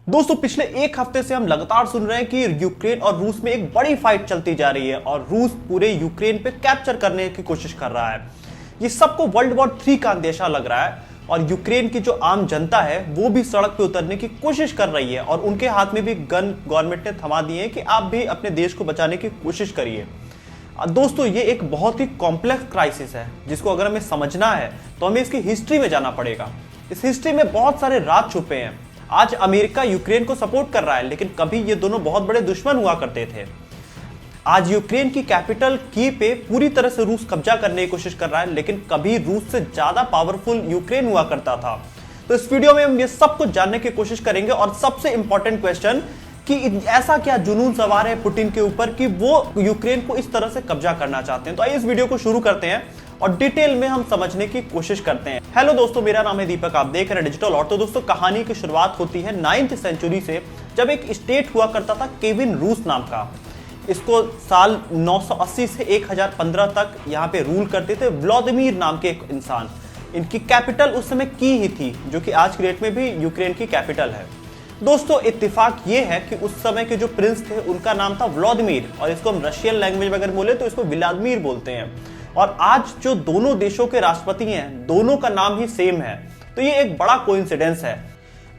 दोस्तों पिछले एक हफ्ते से हम लगातार सुन रहे हैं कि यूक्रेन और रूस में एक बड़ी फाइट चलती जा रही है और रूस पूरे यूक्रेन पे कैप्चर करने की कोशिश कर रहा है। ये सबको वर्ल्ड वॉर 3 का अंदेशा लग रहा है और यूक्रेन की जो आम जनता है वो भी सड़क पे उतरने की कोशिश कर रही है और उनके हाथ में भी गन गवर्नमेंट ने थमा दिए हैं कि आप भी अपने देश को बचाने की कोशिश करिए। दोस्तों ये एक बहुत ही कॉम्प्लेक्स क्राइसिस है जिसको अगर हमें समझना है तो हमें इसकी हिस्ट्री में जाना पड़ेगा। इस हिस्ट्री में बहुत सारे राज छुपे हैं। आज अमेरिका यूक्रेन को सपोर्ट कर रहा है लेकिन कभी ये दोनों बहुत बड़े दुश्मन हुआ करते थे। आज यूक्रेन की कैपिटल की पे पूरी तरह से रूस कब्जा करने की कोशिश कर रहा है लेकिन कभी रूस से ज्यादा पावरफुल यूक्रेन हुआ करता था। तो इस वीडियो में हम ये सब कुछ जानने की कोशिश करेंगे और सबसे इंपॉर्टेंट क्वेश्चन कि ऐसा क्या जुनून सवार है पुतिन के ऊपर कि वो यूक्रेन को इस तरह से कब्जा करना चाहते हैं। तो आइए इस वीडियो को शुरू करते हैं और डिटेल में हम समझने की कोशिश करते हैं। हेलो दोस्तों, मेरा नाम है दीपक, आप देख रहे हैं डिजिटल और। तो दोस्तों कहानी की शुरुआत होती है 9th सेंचुरी से, जब एक स्टेट हुआ करता था केविन रूस नाम का। इसको साल 980 से 1015 तक यहाँ पे रूल करते थे व्लादिमीर नाम के एक इंसान। इनकी कैपिटल उस समय की ही थी जो कि आज की डेट में भी यूक्रेन की कैपिटल है। दोस्तों इत्तेफाक ये है कि उस समय के जो प्रिंस थे उनका नाम था व्लादिमीर और इसको हम रशियन लैंग्वेज में अगर बोले तो इसको व्लादिमीर बोलते हैं। और आज जो दोनों देशों के राष्ट्रपति हैं दोनों का नाम ही सेम है, तो ये एक बड़ा कोइंसिडेंस है।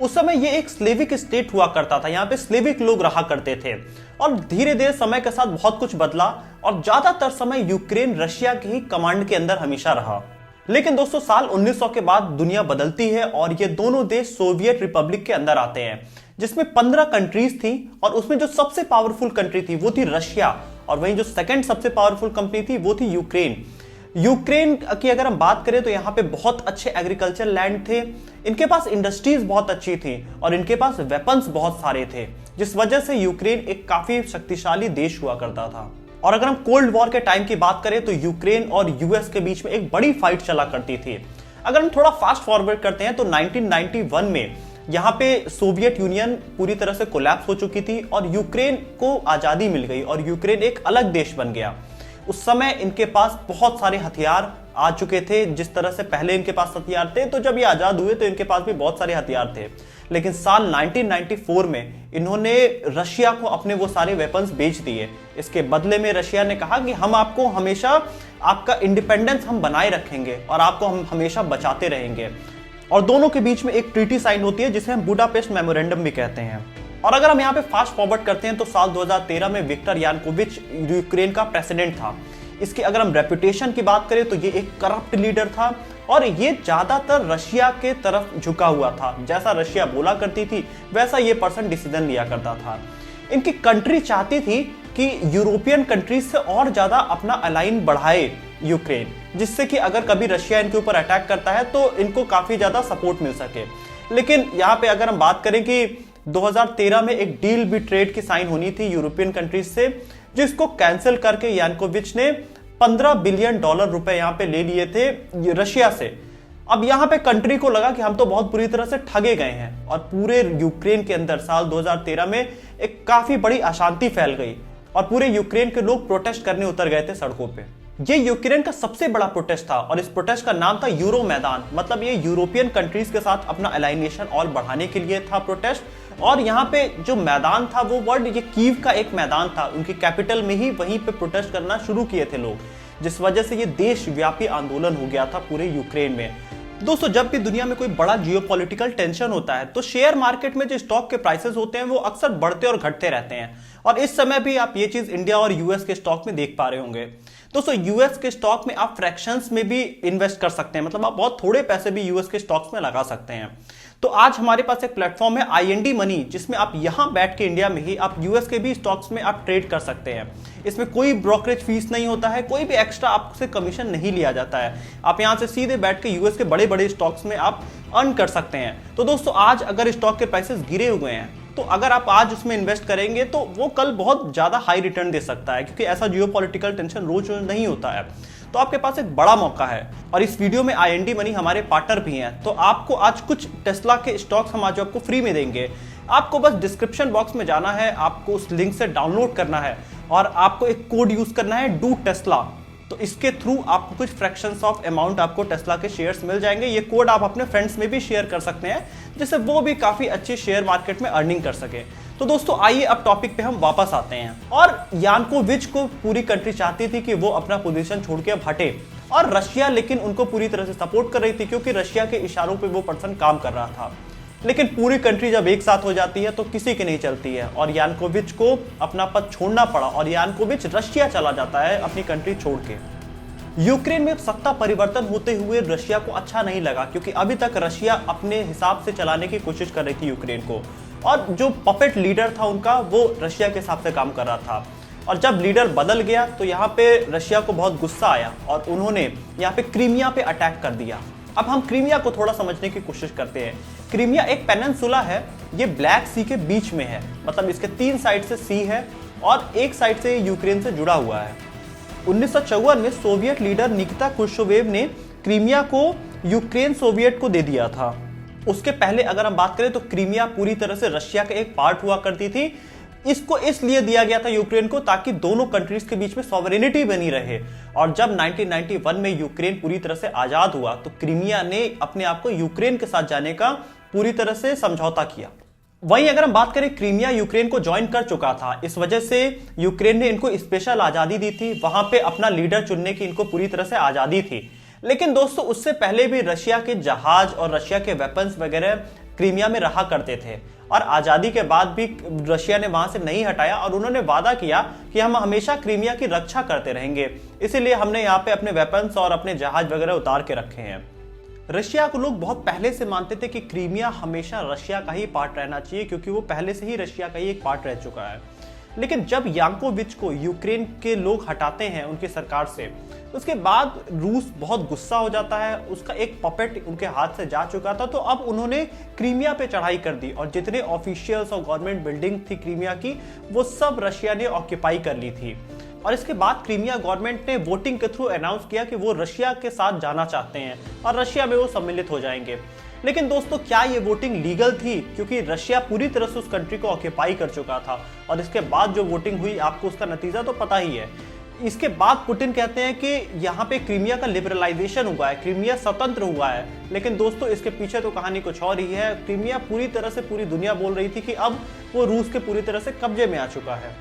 उस समय ये एक स्लेविक स्टेट हुआ करता था, यहाँ पे स्लेविक लोग रहा करते थे और धीरे धीरे समय के साथ बहुत कुछ बदला और ज्यादातर समय यूक्रेन रशिया के ही कमांड के अंदर हमेशा रहा। लेकिन दोस्तों साल 1900 के बाद दुनिया बदलती है और ये दोनों देश सोवियत रिपब्लिक के अंदर आते हैं जिसमें 15 कंट्रीज थी और उसमें जो सबसे पावरफुल कंट्री थी वो थी रशिया और वहीं जो सेकंड सबसे पावरफुल कंपनी थी वो थी यूक्रेन। यूक्रेन की अगर हम बात करें तो यहाँ पे बहुत अच्छे एग्रीकल्चर लैंड थे, इनके पास इंडस्ट्रीज बहुत अच्छी थी और इनके पास वेपन्स बहुत सारे थे, जिस वजह से यूक्रेन एक काफी शक्तिशाली देश हुआ करता था। और अगर हम कोल्ड वॉर के टाइम की बात करें तो यूक्रेन और यूएस के बीच में एक बड़ी फाइट चला करती थी। अगर हम थोड़ा फास्ट फॉरवर्ड करते हैं तो 1991 में यहाँ पे सोवियत यूनियन पूरी तरह से कोलैप्स हो चुकी थी और यूक्रेन को आजादी मिल गई और यूक्रेन एक अलग देश बन गया। उस समय इनके पास बहुत सारे हथियार आ चुके थे, जिस तरह से पहले इनके पास हथियार थे तो जब ये आजाद हुए तो इनके पास भी बहुत सारे हथियार थे। लेकिन साल 1994 में इन्होंने रशिया को अपने वो सारे वेपन्स बेच दिए। इसके बदले में रशिया ने कहा कि हम आपको हमेशा आपका इंडिपेंडेंस हम बनाए रखेंगे और आपको हम हमेशा बचाते रहेंगे। और दोनों के बीच में एक ट्रीटी साइन होती है जिसे हम बुडापेस्ट मेमोरेंडम भी कहते हैं। और अगर हम यहाँ पे फास्ट फॉरवर्ड करते हैं तो साल 2013 में विक्टर यानुकोविच यूक्रेन का प्रेसिडेंट था। इसकी अगर हम रेपुटेशन की बात करें तो ये एक करप्ट लीडर था और ये ज्यादातर रशिया के तरफ झुका हुआ था। जैसा रशिया बोला करती थी वैसा ये पर्सन डिसीजन लिया करता था। इनकी कंट्री चाहती थी कि यूरोपियन कंट्रीज से और ज्यादा अपना अलाइन बढ़ाए यूक्रेन, जिससे कि अगर कभी रशिया इनके ऊपर अटैक करता है तो इनको काफी ज्यादा सपोर्ट मिल सके। लेकिन यहाँ पे अगर हम बात करें कि 2013 में एक डील भी ट्रेड की साइन होनी थी यूरोपियन कंट्रीज से, जिसको कैंसिल करके यानुकोविच ने $15 बिलियन रुपए यहाँ पे ले लिए थे रशिया से। अब यहाँ पे कंट्री को लगा कि हम तो बहुत बुरी तरह से ठगे गए हैं और पूरे यूक्रेन के अंदर साल 2013 में एक काफी बड़ी अशांति फैल गई और पूरे यूक्रेन के लोग प्रोटेस्ट करने उतर गए थे सड़कों पे। ये यूक्रेन का सबसे बड़ा प्रोटेस्ट था और इस प्रोटेस्ट का नाम था यूरो मैदान। मतलब ये यूरोपियन कंट्रीज के साथ अपना अलाइनेशन और बढ़ाने के लिए था प्रोटेस्ट। और यहाँ पे जो मैदान था वो वर्ड ये कीव का एक मैदान था, उनकी कैपिटल में ही वहीं पे प्रोटेस्ट करना शुरू किए थे लोग, जिस वजह से ये देशव्यापी आंदोलन हो गया था पूरे यूक्रेन में। दोस्तों जब भी दुनिया में कोई बड़ा जियोपॉलिटिकल टेंशन होता है तो शेयर मार्केट में जो स्टॉक के प्राइसेस होते हैं वो अक्सर बढ़ते और घटते रहते हैं और इस समय भी आप ये चीज इंडिया और यूएस के स्टॉक में देख पा रहे होंगे। दोस्तों यूएस के स्टॉक में आप फ्रैक्शंस में भी इन्वेस्ट कर सकते हैं, मतलब आप बहुत थोड़े पैसे भी यूएस के स्टॉक्स में लगा सकते हैं। तो आज हमारे पास एक प्लेटफॉर्म है IND मनी, जिसमें आप यहां बैठ के इंडिया में ही आप यूएस के भी स्टॉक्स में आप ट्रेड कर सकते हैं। इसमें कोई ब्रोकरेज फीस नहीं होता है, कोई भी एक्स्ट्रा आपसे कमीशन नहीं लिया जाता है। आप यहां से सीधे बैठ के यूएस के बड़े बड़े स्टॉक्स में आप अर्न कर सकते हैं। तो दोस्तों आज अगर स्टॉक के प्राइसेस गिरे हुए हैं तो अगर आप आज उसमें इन्वेस्ट करेंगे तो वो कल बहुत ज्यादा हाई रिटर्न दे सकता है, क्योंकि ऐसा जियोपॉलिटिकल टेंशन रोज नहीं होता है। तो आपके पास एक बड़ा मौका है और इस वीडियो में IND मनी हमारे पार्टनर भी हैं। तो आपको आज कुछ टेस्ला के स्टॉक्स हम आज आपको फ्री में देंगे। आपको बस डिस्क्रिप्शन बॉक्स में जाना है, आपको उस लिंक से डाउनलोड करना है और आपको एक कोड यूज करना है डू टेस्ला। तो इसके थ्रू आपको कुछ फ्रैक्शंस ऑफ अमाउंट आपको टेस्ला के शेयर्स मिल जाएंगे। ये कोड आप अपने फ्रेंड्स में भी शेयर कर सकते हैं, जिससे वो भी काफी अच्छी शेयर मार्केट में अर्निंग कर सके। तो दोस्तों आइए अब टॉपिक पे हम वापस आते हैं। और यानुकोविच को पूरी कंट्री चाहती थी कि वो अपना पोजीशन छोड़ के अब हटे, और रशिया लेकिन उनको पूरी तरह से सपोर्ट कर रही थी, क्योंकि रशिया के इशारों पे वो पर्सन काम कर रहा था। लेकिन पूरी कंट्री जब एक साथ हो जाती है तो किसी की नहीं चलती है, और यानुकोविच को अपना पद छोड़ना पड़ा, और यानुकोविच रशिया चला जाता है अपनी कंट्री छोड़ के। यूक्रेन में सत्ता परिवर्तन होते हुए रशिया को अच्छा नहीं लगा, क्योंकि अभी तक रशिया अपने हिसाब से चलाने की कोशिश कर रही थी यूक्रेन को, और जो पपेट लीडर था उनका वो रशिया के हिसाब से काम कर रहा था। और जब लीडर बदल गया तो यहाँ पे रशिया को बहुत गुस्सा आया, और उन्होंने यहाँ पे क्रीमिया पे अटैक कर दिया। अब हम क्रीमिया को थोड़ा समझने की कोशिश करते हैं। क्रीमिया एक पेनिनसुला है, ये ब्लैक सी के बीच में है, मतलब इसके 3 साइड से सी है और एक साइड से यूक्रेन से जुड़ा हुआ है। 1954 में सोवियत लीडर निकिता क्रुश्चेव ने क्रीमिया को यूक्रेन सोवियत को दे दिया था। उसके पहले अगर हम बात करें तो क्रीमिया पूरी तरह से रशिया का एक पार्ट हुआ करती थी। इसको इसलिए दिया गया था यूक्रेन को ताकि दोनों कंट्रीज के बीच में सॉवरेनिटी बनी रहे। और जब 1991 में यूक्रेन पूरी तरह से आजाद हुआ तो क्रीमिया ने अपने आप को यूक्रेन के साथ जाने का पूरी तरह से समझौता किया। वहीं अगर हम बात करें, क्रीमिया यूक्रेन को ज्वाइन कर चुका था, इस वजह से यूक्रेन ने इनको स्पेशल आजादी दी थी, वहां पे अपना लीडर चुनने की इनको पूरी तरह से आजादी थी। लेकिन दोस्तों उससे पहले भी रशिया के जहाज और रशिया के वेपन्स वगैरह क्रीमिया में रहा करते थे, और आजादी के बाद भी रशिया ने वहां से नहीं हटाया, और उन्होंने वादा किया कि हम हमेशा क्रीमिया की रक्षा करते रहेंगे, इसीलिए हमने यहाँ पे अपने वेपन्स और अपने जहाज वगैरह उतार के रखे हैं। रशिया को लोग बहुत पहले से मानते थे कि क्रीमिया हमेशा रशिया का ही पार्ट रहना चाहिए, क्योंकि वो पहले से ही रशिया का ही एक पार्ट रह चुका है। लेकिन जब यानुकोविच को यूक्रेन के लोग हटाते हैं उनकी सरकार से, उसके बाद रूस बहुत गुस्सा हो जाता है। उसका एक पपेट उनके हाथ से जा चुका था, तो अब उन्होंने क्रीमिया पे चढ़ाई कर दी, और जितने ऑफिशियल्स और गवर्नमेंट बिल्डिंग थी क्रीमिया की, वो सब रशिया ने ऑक्यूपाई कर ली थी। और इसके बाद क्रीमिया गवर्नमेंट ने वोटिंग के थ्रू अनाउंस किया कि वो रशिया के साथ जाना चाहते हैं और रशिया में वो सम्मिलित हो जाएंगे। लेकिन दोस्तों क्या ये वोटिंग लीगल थी? क्योंकि रशिया पूरी तरह से उस कंट्री को ऑक्यूपाई कर चुका था, और इसके बाद जो वोटिंग हुई आपको उसका नतीजा तो पता ही है। इसके बाद पुतिन कहते हैं कि यहाँ पे क्रीमिया का लिबरलाइजेशन हुआ है, क्रीमिया स्वतंत्र हुआ है। लेकिन दोस्तों इसके पीछे तो कहानी कुछ और ही है। क्रीमिया पूरी तरह से पूरी दुनिया बोल रही थी कि अब वो रूस के पूरी तरह से कब्जे में आ चुका है।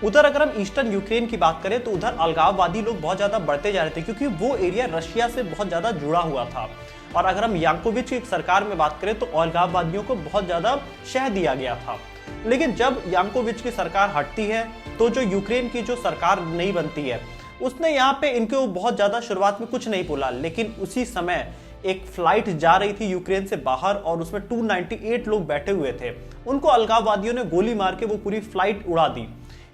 उधर अगर हम ईस्टर्न यूक्रेन की बात करें तो उधर अलगाववादी लोग बहुत ज्यादा बढ़ते जा रहे थे, क्योंकि वो एरिया रशिया से बहुत ज्यादा जुड़ा हुआ था। और अगर हम यानुकोविच की सरकार में बात करें तो अलगाववादियों को बहुत ज्यादा शह दिया गया था। लेकिन जब यानुकोविच की सरकार हटती है तो जो यूक्रेन की जो सरकार नहीं बनती है, उसने यहाँ पे इनको बहुत ज्यादा शुरुआत में कुछ नहीं बोला। लेकिन उसी समय एक फ्लाइट जा रही थी यूक्रेन से बाहर, और उसमें 298 लोग बैठे हुए थे। उनको अलगाववादियों ने गोली मार के वो पूरी फ्लाइट उड़ा दी।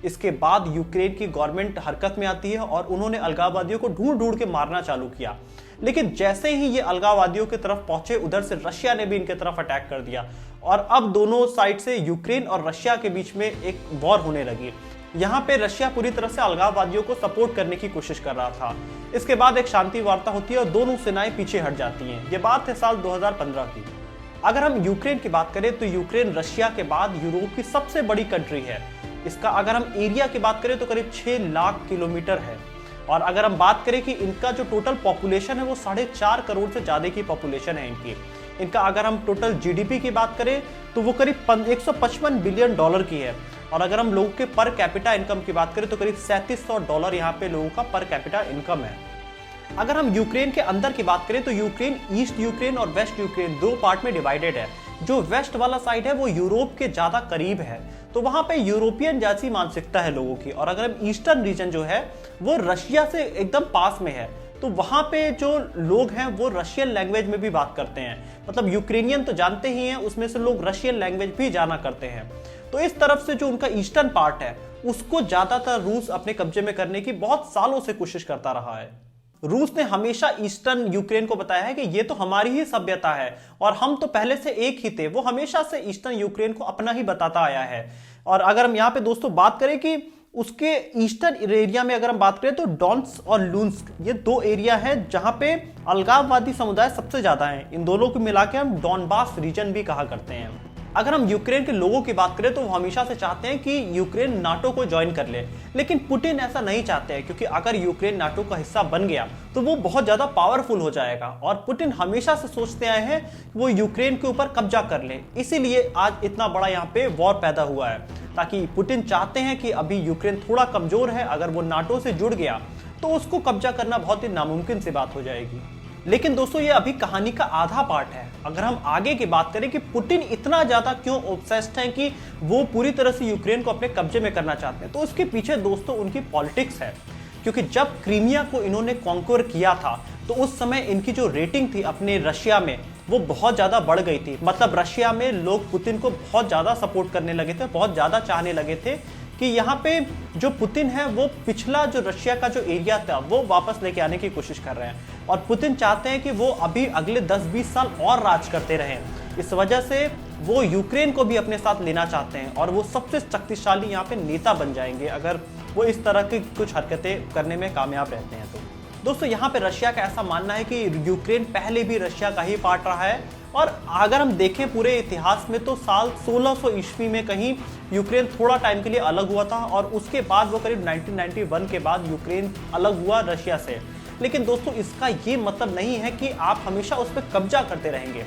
इसके बाद यूक्रेन की गवर्नमेंट हरकत में आती है और उन्होंने अलगाववादियों को ढूंढ ढूंढ के मारना चालू किया। लेकिन जैसे ही ये अलगाववादियों की तरफ पहुंचे, उधर से रशिया ने भी इनके तरफ अटैक कर दिया, और अब दोनों साइड से यूक्रेन और रशिया के बीच में एक वॉर होने लगी। यहाँ पे रशिया पूरी तरह से अलगाववादियों को सपोर्ट करने की कोशिश कर रहा था। इसके बाद एक शांति वार्ता होती है और दोनों सेनाएं पीछे हट जाती हैं। ये बात है साल 2015 की। अगर हम यूक्रेन की बात करें तो यूक्रेन रशिया के बाद यूरोप की सबसे बड़ी कंट्री है। इसका अगर हम एरिया की बात करें तो करीब 6 लाख किलोमीटर है। और अगर हम बात करें कि इनका जो टोटल पॉपुलेशन है वो 4.5 करोड़ से ज्यादा की पॉपुलेशन है इनकी। इनका अगर हम टोटल जीडीपी की बात करें तो वो करीब 155 बिलियन डॉलर की है। और अगर हम लोगों के पर कैपिटा इनकम की बात करें तो करीब $3700 यहाँ पे लोगों का पर कैपिटा इनकम है। अगर हम यूक्रेन के अंदर की बात करें तो यूक्रेन ईस्ट यूक्रेन और वेस्ट यूक्रेन 2 पार्ट में डिवाइडेड है। जो वेस्ट वाला साइड है वो यूरोप के ज्यादा करीब है, तो वहां पे यूरोपियन जैसी मानसिकता है लोगों की। और अगर हम ईस्टर्न रीजन जो है वो रशिया से एकदम पास में है, तो वहां पे जो लोग हैं वो रशियन लैंग्वेज में भी बात करते हैं। मतलब यूक्रेनियन तो जानते ही हैं, उसमें से लोग रशियन लैंग्वेज भी जाना करते हैं। तो इस तरफ से जो उनका ईस्टर्न पार्ट है उसको ज्यादातर रूस अपने कब्जे में करने की बहुत सालों से कोशिश करता रहा है। रूस ने हमेशा ईस्टर्न यूक्रेन को बताया है कि ये तो हमारी ही सभ्यता है और हम तो पहले से एक ही थे। वो हमेशा से ईस्टर्न यूक्रेन को अपना ही बताता आया है। और अगर हम यहाँ पे दोस्तों बात करें कि उसके ईस्टर्न एरिया में अगर हम बात करें तो डोनेट्स्क और लुहांस्क ये 2 एरिया है जहां पे अलगाववादी समुदाय सबसे ज्यादा हैं। इन दोनों को मिला के हम डॉनबास रीजन भी कहा करते हैं। अगर हम यूक्रेन के लोगों की बात करें तो वो हमेशा से चाहते हैं कि यूक्रेन नाटो को ज्वाइन कर ले, लेकिन पुतिन ऐसा नहीं चाहते हैं, क्योंकि अगर यूक्रेन नाटो का हिस्सा बन गया तो वो बहुत ज्यादा पावरफुल हो जाएगा और पुतिन हमेशा से सोचते आए हैं कि वो यूक्रेन के ऊपर कब्जा कर ले। इसीलिए आज इतना बड़ा यहाँ पे वॉर पैदा हुआ है, ताकि पुतिन चाहते हैं कि अभी यूक्रेन थोड़ा कमजोर है, अगर वो नाटो से जुड़ गया तो उसको कब्जा करना बहुत ही नामुमकिन सी बात हो जाएगी। लेकिन दोस्तों ये अभी कहानी का आधा पार्ट है। अगर हम आगे की बात करें कि पुतिन इतना ज्यादा क्यों ऑब्सेस्ड हैं कि वो पूरी तरह से यूक्रेन को अपने कब्जे में करना चाहते हैं, तो उसके पीछे दोस्तों उनकी पॉलिटिक्स है। क्योंकि जब क्रीमिया को इन्होंने कॉन्क्वर किया था तो उस समय इनकी जो रेटिंग थी अपने रशिया में वो बहुत ज्यादा बढ़ गई थी। मतलब रशिया में लोग पुतिन को बहुत ज्यादा सपोर्ट करने लगे थे, बहुत ज्यादा चाहने लगे थे कि यहाँ पे जो पुतिन है वो पिछला जो रशिया का जो एरिया था वो वापस लेके आने की कोशिश कर रहे हैं। और पुतिन चाहते हैं कि वो अभी अगले 10-20 साल और राज करते रहें। इस वजह से वो यूक्रेन को भी अपने साथ लेना चाहते हैं और वो सबसे शक्तिशाली यहाँ पे नेता बन जाएंगे अगर वो इस तरह की कुछ हरकतें करने में कामयाब रहते हैं। तो दोस्तों यहाँ पे रशिया का ऐसा मानना है कि यूक्रेन पहले भी रशिया का ही पार्ट रहा है। और अगर हम देखें पूरे इतिहास में तो साल 1600 ईस्वी में कहीं यूक्रेन थोड़ा टाइम के लिए अलग हुआ था और उसके बाद वो करीब 1991 के बाद यूक्रेन अलग हुआ रशिया से। लेकिन दोस्तों इसका ये मतलब नहीं है कि आप हमेशा उस पर कब्जा करते रहेंगे।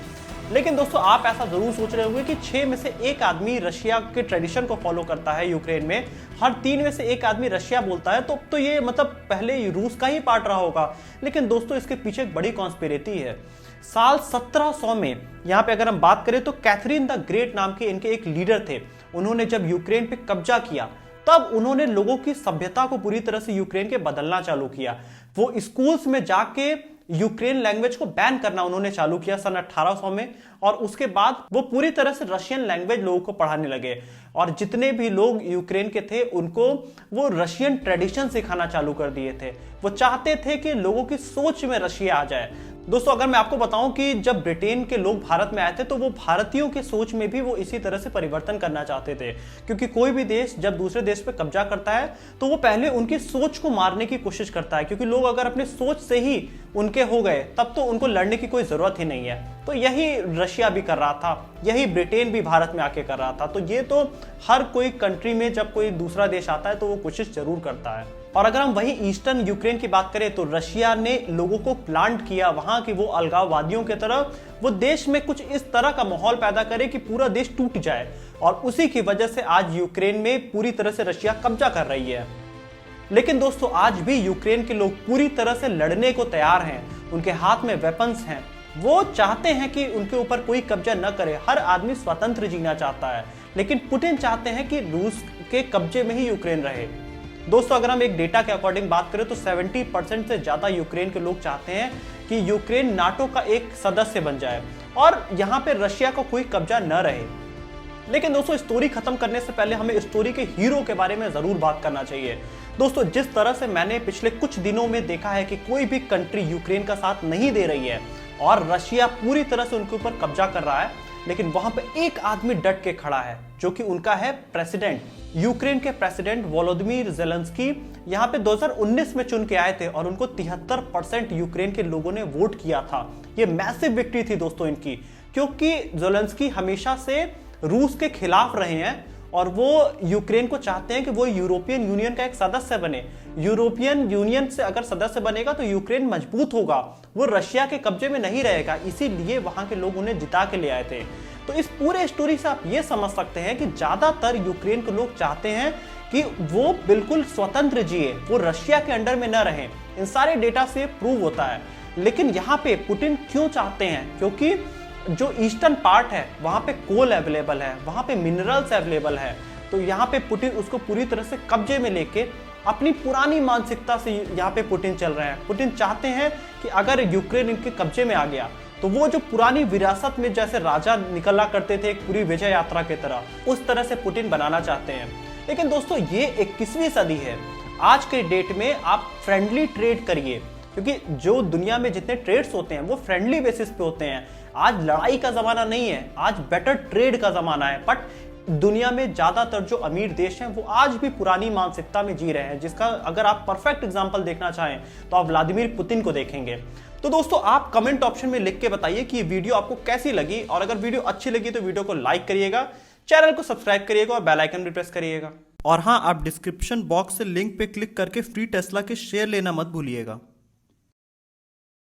लेकिन दोस्तों आप ऐसा जरूर सोच रहे होंगे कि 6 में से 1 आदमी रशिया के ट्रेडिशन को फॉलो करता है यूक्रेन में, हर 3 में से 1 आदमी रशिया बोलता है, तो ये मतलब पहले रूस का ही पार्ट रहा होगा। लेकिन दोस्तों इसके पीछे एक बड़ी कॉन्स्पिरेसी है। साल 1700 में यहाँ पे अगर हम बात करें तो कैथरीन द ग्रेट नाम के इनके एक लीडर थे। उन्होंने जब यूक्रेन पे कब्जा किया तब उन्होंने लोगों की सभ्यता को पूरी तरह से यूक्रेन के बदलना चालू किया। वो स्कूल्स में जाके यूक्रेन लैंग्वेज को बैन करना उन्होंने चालू किया सन 1800 में। और उसके बाद वो पूरी तरह से रशियन लैंग्वेज लोगों को पढ़ाने लगे और जितने भी लोग यूक्रेन के थे उनको वो रशियन ट्रेडिशन सिखाना चालू कर दिए थे। वो चाहते थे कि लोगों की सोच में रशिया आ जाए। दोस्तों अगर मैं आपको बताऊं कि जब ब्रिटेन के लोग भारत में आए थे तो वो भारतीयों के सोच में भी वो इसी तरह से परिवर्तन करना चाहते थे, क्योंकि कोई भी देश जब दूसरे देश पे कब्जा करता है तो वो पहले उनकी सोच को मारने की कोशिश करता है, क्योंकि लोग अगर अपने सोच से ही उनके हो गए तब तो उनको लड़ने की कोई जरूरत ही नहीं है। तो यही रशिया भी कर रहा था, यही ब्रिटेन भी भारत में आके कर रहा था। तो ये तो हर कोई कंट्री में जब कोई दूसरा देश आता है तो वो कोशिश जरूर करता है। और अगर हम वही ईस्टर्न यूक्रेन की बात करें तो रशिया ने लोगों को प्लांट किया वहां की वो अलगाववादियों की तरह, वो देश में कुछ इस तरह का माहौल पैदा करे कि पूरा देश टूट जाए। और उसी की वजह से आज यूक्रेन में पूरी तरह से रशिया कब्जा कर रही है। लेकिन दोस्तों आज भी यूक्रेन के लोग पूरी तरह से लड़ने को तैयार हैं, उनके हाथ में वेपन्स हैं। वो चाहते हैं कि उनके ऊपर कोई कब्जा न करे, हर आदमी स्वतंत्र जीना चाहता है। लेकिन पुतिन चाहते हैं कि रूस के कब्जे में ही यूक्रेन रहे। दोस्तों अगर हम एक डेटा के अकॉर्डिंग बात करें तो 70% से ज्यादा यूक्रेन के लोग चाहते हैं कि यूक्रेन नाटो का एक सदस्य बन जाए और यहाँ पे रशिया का कोई कब्जा न रहे। लेकिन दोस्तों स्टोरी खत्म करने से पहले हमें स्टोरी के हीरो के बारे में जरूर बात करना चाहिए। दोस्तों जिस तरह से मैंने पिछले कुछ दिनों में देखा है कि कोई भी कंट्री यूक्रेन का साथ नहीं दे रही है और रशिया पूरी तरह से उनके ऊपर कब्जा कर रहा है, लेकिन वहां पे एक आदमी डट के खड़ा है जो कि उनका है प्रेसिडेंट। यूक्रेन के प्रेसिडेंट वोलोदिमीर ज़ेलेंस्की यहाँ पे 2019 में चुन के आए थे और उनको 73% यूक्रेन के लोगों ने वोट किया था। ये मैसिव विक्ट्री थी दोस्तों इनकी, क्योंकि ज़ेलेंस्की हमेशा से रूस के खिलाफ रहे हैं और वो यूक्रेन को चाहते हैं कि वो यूरोपियन यूनियन का एक सदस्य बने। यूरोपियन यूनियन से अगर सदस्य बनेगा तो यूक्रेन मजबूत होगा, वो रशिया के कब्जे में नहीं रहेगा। इसीलिए वहां के लोग उन्हें जिता के ले आए थे। तो इस पूरे स्टोरी से आप ये समझ सकते हैं कि ज्यादातर यूक्रेन के लोग चाहते हैं कि वो बिल्कुल स्वतंत्र जिए, वो रशिया के अंडर में न रहें। इन सारे डेटा से प्रूव होता है। लेकिन यहाँ पे पुतिन क्यों चाहते हैं? क्योंकि जो ईस्टर्न पार्ट है वहां पे कोल अवेलेबल है, वहां पे मिनरल्स अवेलेबल है। तो यहाँ पे पुतिन उसको पूरी तरह से कब्जे में लेके अपनी पुरानी मानसिकता से यहाँ पे पुतिन चल रहे हैं। पुतिन चाहते हैं कि अगर यूक्रेन इनके कब्जे में आ गया तो वो जो पुरानी विरासत में जैसे राजा निकला करते थे एक पूरी विजय यात्रा की तरह, उस तरह से पुतिन बनाना चाहते हैं। लेकिन दोस्तों ये 21वीं सदी है। आज के डेट में आप फ्रेंडली ट्रेड करिए, क्योंकि जो दुनिया में जितने ट्रेड्स होते हैं वो फ्रेंडली बेसिस पे होते हैं। आज लड़ाई का जमाना नहीं है, आज बेटर ट्रेड का जमाना है। बट दुनिया में ज्यादातर जो अमीर देश हैं वो आज भी पुरानी मानसिकता में जी रहे हैं, जिसका अगर आप परफेक्ट एग्जांपल देखना चाहें तो आप व्लादिमीर पुतिन को देखेंगे। तो दोस्तों आप कमेंट ऑप्शन में लिख के बताइए कि ये वीडियो आपको कैसी लगी, और अगर वीडियो अच्छी लगी तो वीडियो को लाइक करिएगा, चैनल को सब्सक्राइब करिएगा और बेल आइकन भी प्रेस करिएगा। और हाँ, आप डिस्क्रिप्शन बॉक्स से लिंक पे क्लिक करके फ्री टेस्ला के शेयर लेना मत भूलिएगा।